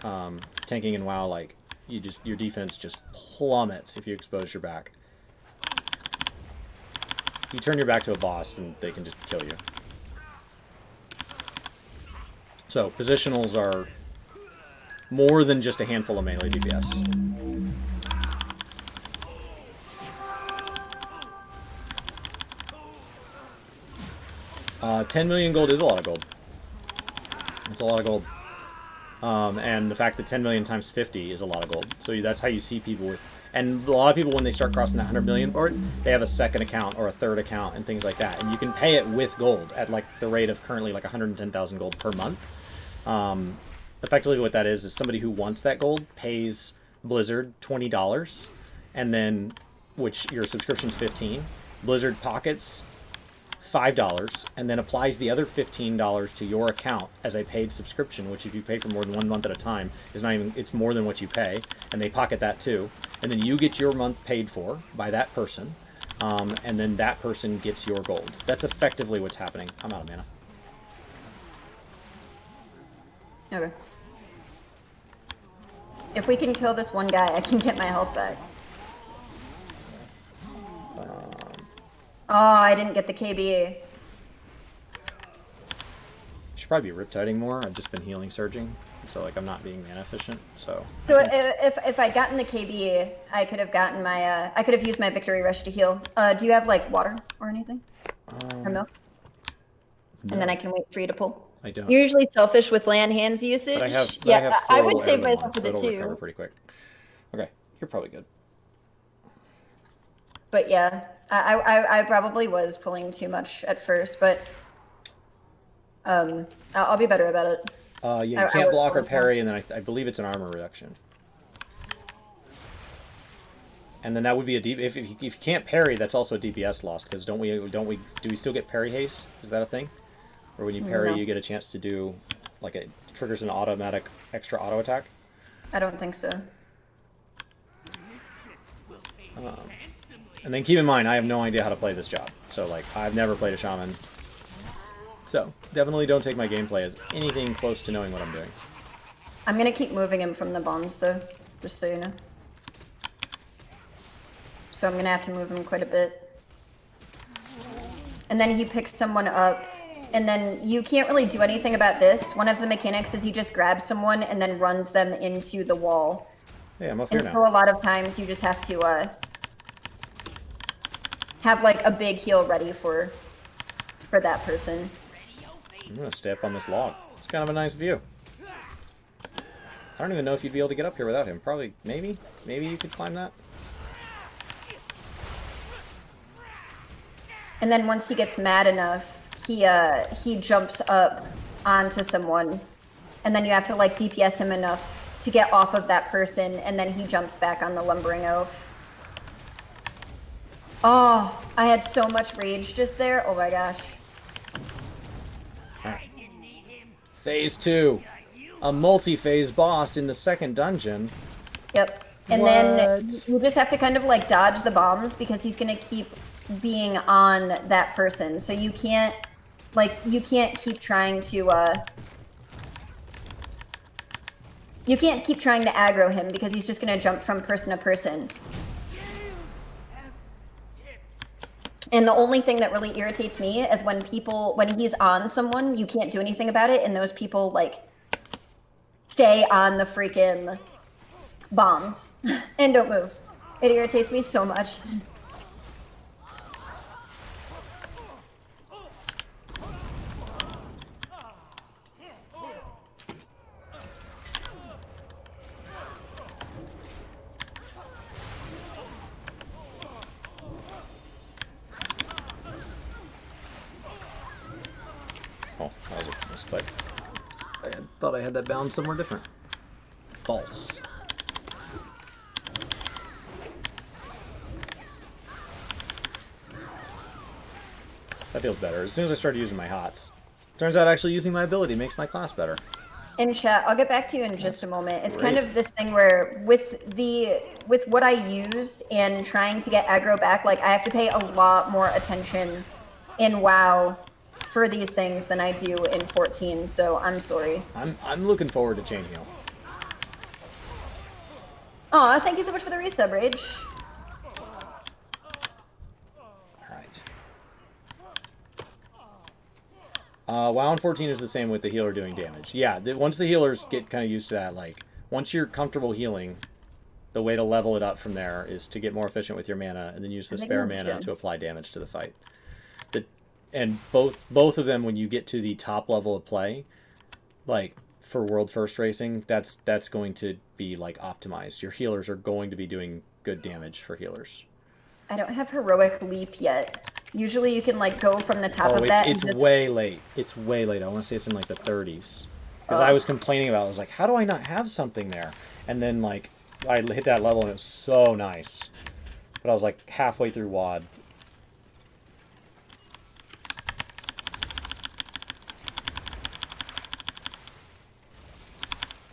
tanking in WoW, like, your defense just plummets if you expose your back. You turn your back to a boss and they can just kill you. So, positionals are more than just a handful of melee DPS. $10 million gold is a lot of gold. It's a lot of gold. And the fact that 10 million times 50 is a lot of gold. So that's how you see people with... And a lot of people, when they start crossing that 100 million board, they have a second account or a third account and things like that. And you can pay it with gold at, like, the rate of currently, like, 110,000 gold per month. Effectively what that is somebody who wants that gold pays Blizzard $20, and then, which your subscription's $15. Blizzard pockets $5, and then applies the other $15 to your account as a paid subscription, which if you pay for more than 1 month at a time, is not even, it's more than what you pay, and they pocket that too. And then you get your month paid for by that person, and then that person gets your gold. That's effectively what's happening. I'm out of mana. Okay. If we can kill this one guy, I can get my health back. Oh, I didn't get the KB. Should probably be riptiding more. I've just been healing surging, so like I'm not being mana efficient. So if I'd gotten the KB, I could have gotten my I could have used my victory rush to heal. Do you have like water or anything? Or milk? No. And then I can wait for you to pull. I don't. You're usually selfish with land hands usage. But I have. But yeah, I have I would full save heirloom myself on, with so it it'll recover too. pretty quick. Okay, you're probably good. But yeah, I probably was pulling too much at first, but I'll be better about it. Yeah, you can't block or parry, and then I believe it's an armor reduction. And then that would be a deep. If you can't parry, that's also a DPS loss. Because do we still get parry haste? Is that a thing? Or when you parry, you get a chance to do like it triggers an automatic extra auto attack? I don't think so. And then keep in mind, I have no idea how to play this job. So like I've never played a shaman. So definitely don't take my gameplay as anything close to knowing what I'm doing. I'm gonna keep moving him from the bombs though, just so you know. So I'm gonna have to move him quite a bit. And then he picks someone up, and then you can't really do anything about this. One of the mechanics is he just grabs someone and then runs them into the wall. Yeah, I'm up here and now. so a lot of times you just have to have like a big heal ready for that person. I'm gonna stay up on this log. It's kind of a nice view. I don't even know if you'd be able to get up here without him. Probably, maybe you could climb that. And then once he gets mad enough, he jumps up onto someone, and then you have to like DPS him enough to get off of that person, and then he jumps back on the lumbering oaf. Oh, I had so much rage just there. Oh my gosh. Right. Phase 2. A multi-phase boss in the second dungeon. Yep. And then you just have to kind of like dodge the bombs because he's gonna keep being on that person. So you can't keep trying to aggro him because he's just gonna jump from person to person. And the only thing that really irritates me is when he's on someone, you can't do anything about it, and those people like stay on the freaking bombs and don't move. It irritates me so much. Oh, that was a misclick. I thought I had that bound somewhere different. False. That feels better. As soon as I started using my hots. Turns out actually using my ability makes my class better. In chat, I'll get back to you in just a moment. It's kind of this thing where with what I use and trying to get aggro back, like I have to pay a lot more attention in WoW for these things than I do in 14, so I'm sorry. I'm looking forward to chain heal. Aw, thank you so much for the resub, Rage. Alright. WoW in 14 is the same with the healer doing damage. Yeah, once the healers get kind of used to that, like, once you're comfortable healing, the way to level it up from there is to get more efficient with your mana and then use the spare mana to apply damage to the fight. And both of them, when you get to the top level of play, like for World First Racing, that's going to be like optimized. Your healers are going to be doing good damage for healers. I don't have Heroic Leap yet. Usually you can like go from the top of that. It's way late. It's way late. I want to say it's in like the 30s. Because I was complaining about it. I was like, how do I not have something there? And then like I hit that level and it was so nice. But I was like halfway through WoD.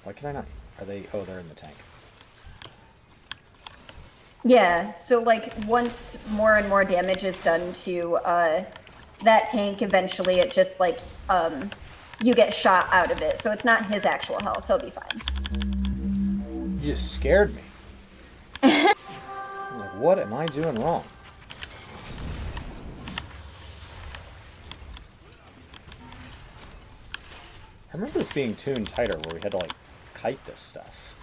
Why can I not? Are they? Oh, they're in the tank. Yeah, so like once more and more damage is done to that tank, eventually it just like you get shot out of it. So it's not his actual health, so he'll be fine. You just scared me. I'm like, what am I doing wrong? I remember this being tuned tighter where we had to, like, kite this stuff.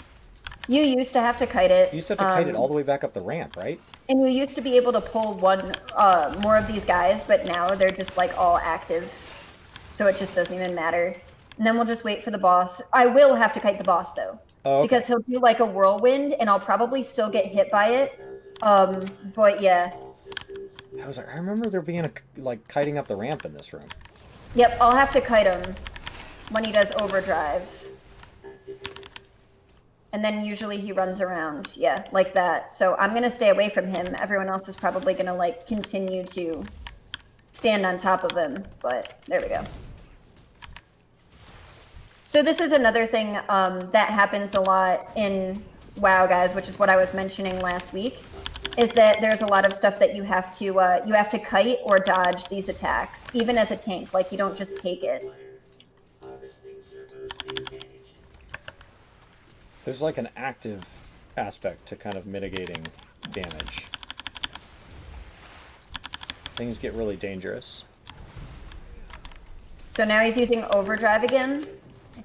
You used to have to kite it. You used to have to kite it all the way back up the ramp, right? And you used to be able to pull more of these guys, but now they're just, like, all active. So it just doesn't even matter. And then we'll just wait for the boss. I will have to kite the boss, though. Oh, okay. Because he'll do, like, a whirlwind, and I'll probably still get hit by it. But, yeah. I was like, I remember there being, like, kiting up the ramp in this room. Yep, I'll have to kite him when he does overdrive. And then usually he runs around, yeah, like that. So I'm going to stay away from him. Everyone else is probably going to, like, continue to stand on top of him. But there we go. So this is another thing that happens a lot in WoW, guys, which is what I was mentioning last week, is that there's a lot of stuff that you have to kite or dodge these attacks, even as a tank. Like, you don't just take it. There's like an active aspect to kind of mitigating damage. Things get really dangerous. So now he's using overdrive again.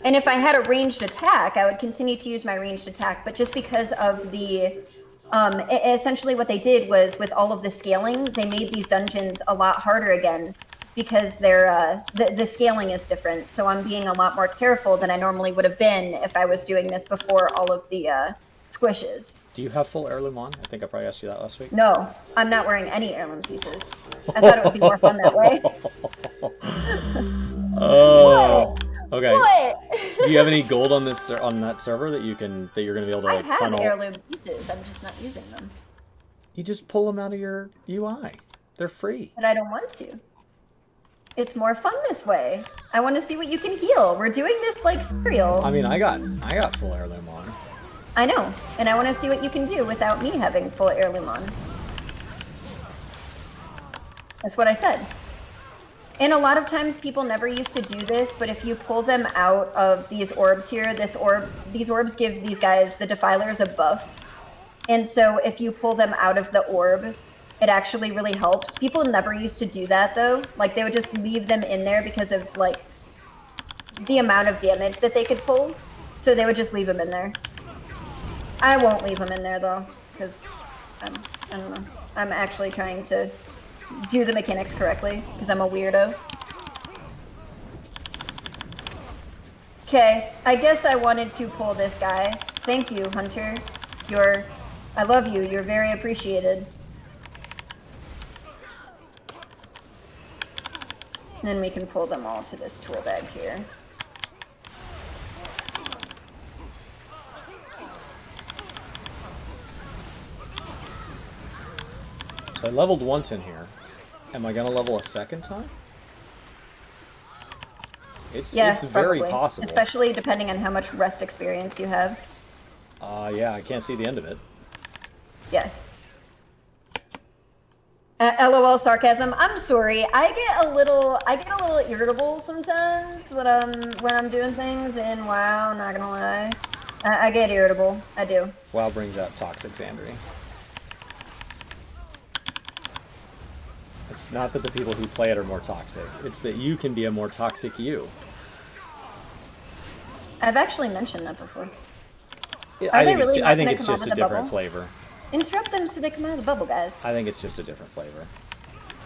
And if I had a ranged attack, I would continue to use my ranged attack, but just because of the... essentially what they did was, with all of the scaling, they made these dungeons a lot harder again, because they're, the scaling is different. So I'm being a lot more careful than I normally would have been if I was doing this before all of the squishes. Do you have full heirloom on? I think I probably asked you that last week. No, I'm not wearing any heirloom pieces. I thought it would be more fun that way. Oh, okay. What? Do you have any gold on this on that server that you're gonna be able to, like, I have funnel? heirloom pieces. I'm just not using them. You just pull them out of your UI. They're free. But I don't want to. It's more fun this way. I want to see what you can heal. We're doing this like cereal. I mean, I got full heirloom on. I know, and I want to see what you can do without me having full heirloom on. That's what I said. And a lot of times people never used to do this, but if you pull them out of these orbs here, these orbs give these guys, the defilers, a buff. And so if you pull them out of the orb, it actually really helps. People never used to do that, though. Like, they would just leave them in there because of, like, the amount of damage that they could pull. So they would just leave them in there. I won't leave them in there, though, because I don't know. I'm actually trying to do the mechanics correctly, because I'm a weirdo. Okay, I guess I wanted to pull this guy. Thank you, Hunter. I love you. You're very appreciated. And then we can pull them all to this tool bag here. So I leveled once in here. Am I gonna level a second time? It's very probably. possible. Especially depending on how much rest experience you have. Yeah, I can't see the end of it. Yeah. LOL sarcasm. I'm sorry. I get a little irritable sometimes when I'm doing things in WoW. Not gonna lie, I get irritable. I do. WoW brings out toxic Xandri. It's not that the people who play it are more toxic. It's that you can be a more toxic you. I've actually mentioned that before. I think it's just a different flavor. Interrupt them so they come out of the bubble, guys. I think it's just a different flavor.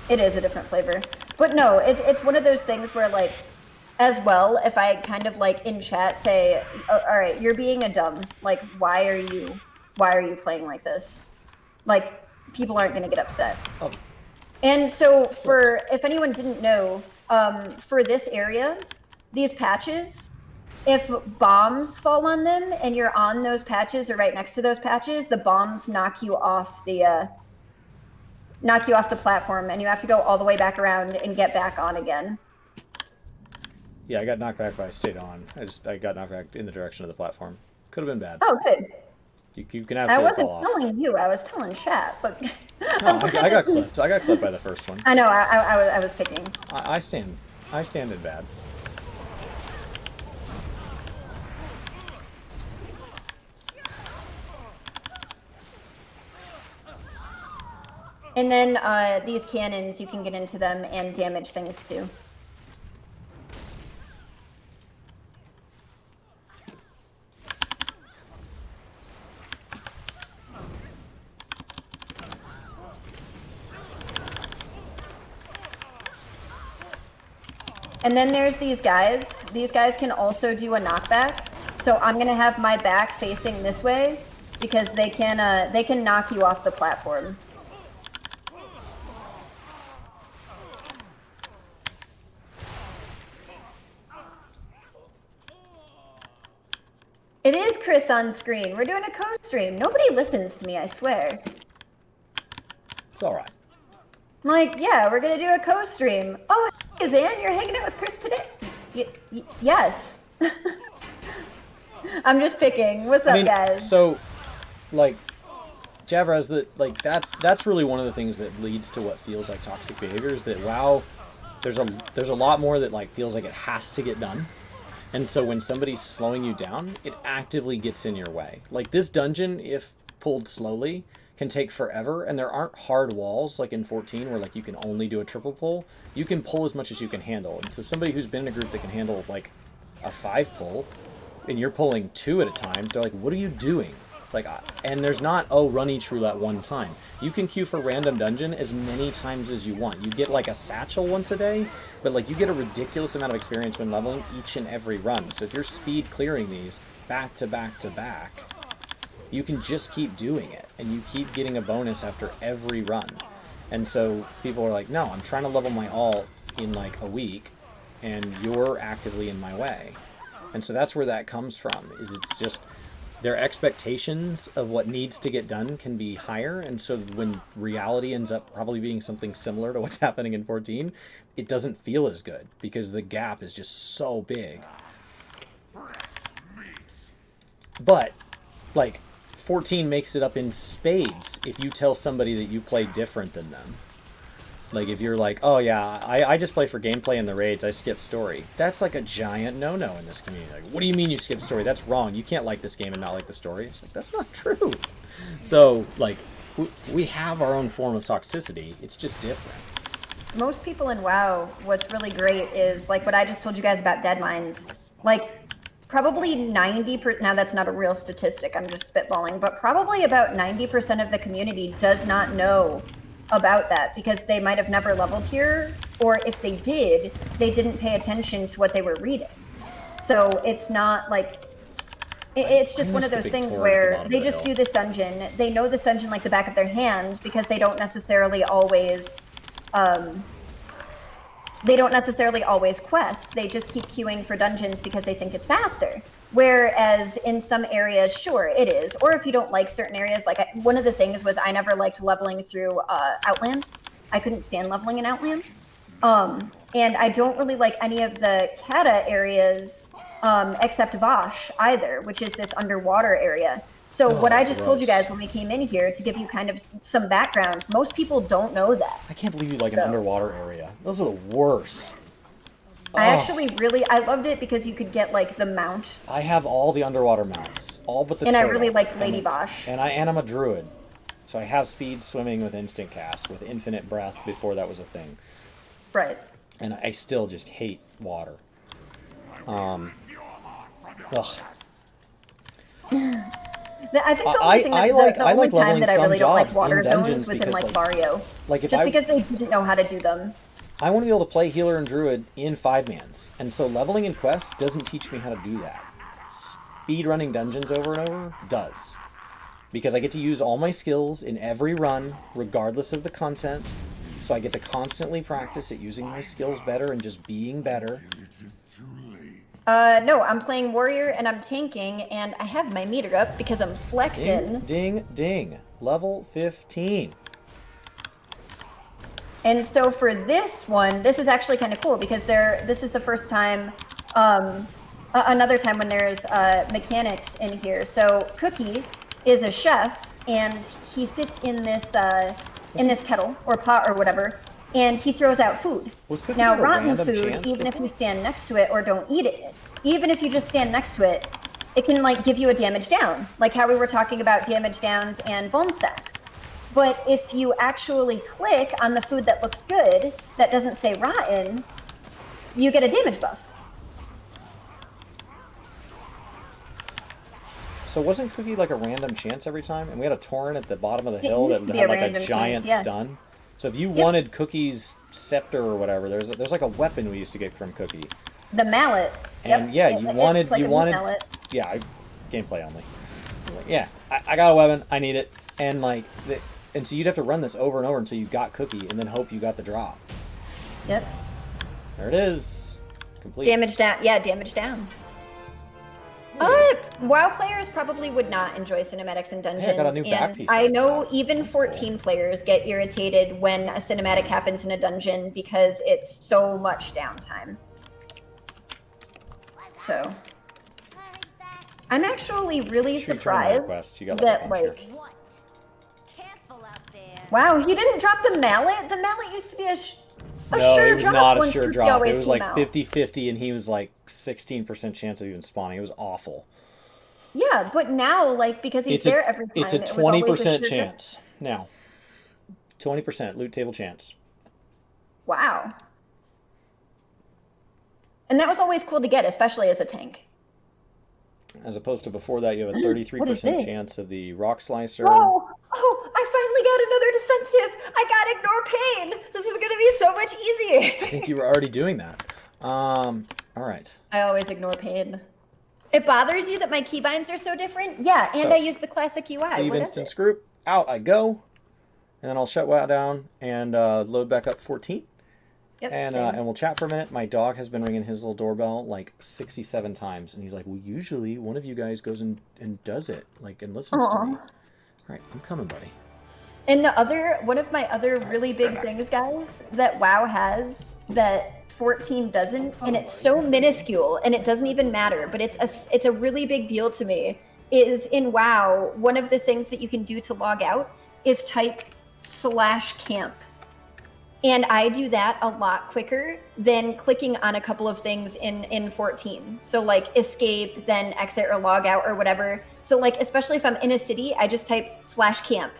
It is a different flavor. But no, it's one of those things where, like, as well, if I kind of, like, in chat say, oh, all right, you're being a dumb. Like, why are you playing like this? Like, people aren't going to get upset. Oh. And so if anyone didn't know, for this area, these patches, if bombs fall on them and you're on those patches or right next to those patches, the bombs knock you off the platform, and you have to go all the way back around and get back on again. Yeah, I got knocked back, but I stayed on. I got knocked back in the direction of the platform. Could have been bad. Oh, good. You can absolutely fall off. I wasn't telling you, I was telling chat, but... No, I got clipped. I got clipped by the first one. I know, I was picking. I stand in bad. And then these cannons, you can get into them and damage things too. And then there's these guys. These guys can also do a knockback. So I'm gonna have my back facing this way because they can knock you off the platform. It is Chris on screen. We're doing a co-stream. Nobody listens to me, I swear. It's all right. I'm like, yeah, we're gonna do a co-stream. Oh, hey, Zan, you're hanging out with Chris today? Yes. I'm just picking. What's up, guys? So, like, Javraz, that's really one of the things that leads to what feels like toxic behavior. Is that WoW? There's a lot more that like feels like it has to get done, and so when somebody's slowing you down, it actively gets in your way. Like this dungeon, if pulled slowly, can take forever, and there aren't hard walls like in 14 where like you can only do a triple pull. You can pull as much as you can handle, and so somebody who's been in a group that can handle like a 5 pull, and you're pulling 2 at a time, they're like, what are you doing? Like, and there's not, oh, run each roulette one time. You can queue for random dungeon as many times as you want. You get like a satchel once a day, but like you get a ridiculous amount of experience when leveling each and every run. So if you're speed clearing these back to back to back, you can just keep doing it, and you keep getting a bonus after every run. And so people are like, no, I'm trying to level my alt in like a week, and you're actively in my way. And so that's where that comes from, is it's just their expectations of what needs to get done can be higher, and so when reality ends up probably being something similar to what's happening in 14, it doesn't feel as good because the gap is just so big. But, like, 14 makes it up in spades if you tell somebody that you play different than them. Like, if you're like, oh yeah, I just play for gameplay and the raids, I skip story. That's like a giant no-no in this community. Like, what do you mean you skip story? That's wrong. You can't like this game and not like the story. It's like, that's not true. So, like, we have our own form of toxicity. It's just different. Most people in WoW, what's really great is, like what I just told you guys about Deadmines. Like, probably 90%, now that's not a real statistic, I'm just spitballing, but probably about 90% of the community does not know about that because they might have never leveled here, or if they did, they didn't pay attention to what they were reading. So it's not like, it's just one of those things where they just do this dungeon, they know this dungeon like the back of their hand because they don't necessarily always quest. They just keep queuing for dungeons because they think it's faster. Whereas in some areas, sure, it is. Or if you don't like certain areas, like one of the things was I never liked leveling through Outland. I couldn't stand leveling in Outland. And I don't really like any of the Kata areas except Vosh either, which is this underwater area. So what I just told you guys when we came in here, to give you kind of some background, most people don't know that. I can't believe you like an underwater area. Those are the worst. I actually I loved it because you could get like the mount. I have all the underwater mounts, all but the And turtle. I really liked Lady Vosh. And I'm a druid. So I have speed swimming with instant cast, with infinite breath before that was a thing. Right. And I still just hate water. Ugh. I think the only thing the only time that I really don't like water zones was in like Mario. Like just because they didn't know how to do them. I want to be able to play healer and druid in 5-mans, and so leveling in quests doesn't teach me how to do that. Speed running dungeons over and over does, because I get to use all my skills in every run, regardless of the content. So I get to constantly practice at using my skills better and just being better. No, I'm playing warrior and I'm tanking, and I have my meter up because I'm flexing. Ding, ding, ding. Level 15. And so for this one, this is actually kind of cool because this is the first time, another time when there's mechanics in here. So Cookie is a chef, and he sits in this kettle or pot or whatever, and he throws out food. Now, rotten food, even if you stand next to it or don't eat it, even if you just stand next to it, it can like give you a damage down, like how we were talking about damage downs and bone stacks. But if you actually click on the food that looks good, that doesn't say rotten, you get a damage buff. So wasn't Cookie like a random chance every time? And we had a Torrent at the bottom of the hill used that to be had a like a random giant chance, yeah. stun. So if you wanted Cookie's scepter or whatever, there's like a weapon we used to get from Cookie. The mallet. And yeah, you wanted it's like you a wanted mallet. yeah, gameplay only. Like, yeah, I got a weapon, I need it, and like and so you'd have to run this over and over until you got Cookie, and then hope you got the drop. Yep. There it is, complete. Damage down. Yeah, damage down. WoW players probably would not enjoy cinematics in dungeons. Yeah, I got a new back and piece I like know that. even That's 14 players get irritated when a cinematic happens in a dungeon because it's so much downtime. So I'm actually really surprised You got that like wow, he didn't drop the mallet. The mallet used to be a no, sure it was drop not a once sure Cookie drop. always It was came like out. 50-50, and he was like 16% chance of even spawning. It was awful. Yeah, but now, like, because he's there every time, it's a it was always 20% sure chance now. 20% loot table chance. Wow. And that was always cool to get, especially as a tank. As opposed to before that, you have a 33% chance of the rock slicer. Oh, I finally got another defensive. I got ignore pain. This is going to be so much easier. I think you were already doing that. All right. I always ignore pain. It bothers you that my keybinds are so different? Yeah, and So, I use the classic UI. Leave instance group. Out I go. And then I'll shut WoW down and load back up 14. Yep, and we'll chat for a minute. My dog has been ringing his little doorbell like 67 times, and he's like, well, usually one of you guys goes and does it, like, and listens to me. All right, I'm coming, buddy. And one of my other really big things, guys, that WoW has that 14 doesn't, and it's so minuscule, and it doesn't even matter, but it's a really big deal to me, is in WoW, one of the things that you can do to log out is type /camp. And I do that a lot quicker than clicking on a couple of things in 14. So like escape, then exit or log out or whatever. So like, especially if I'm in a city, I just type /camp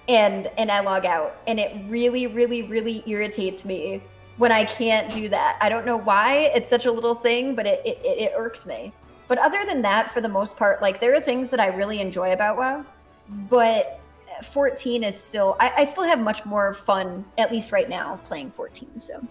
and I log out. And it really, really, really irritates me when I can't do that. I don't know why. It's such a little thing, but it irks me. But other than that, for the most part, like there are things that I really enjoy about WoW, but 14 is still, I still have much more fun, at least right now, playing 14, so.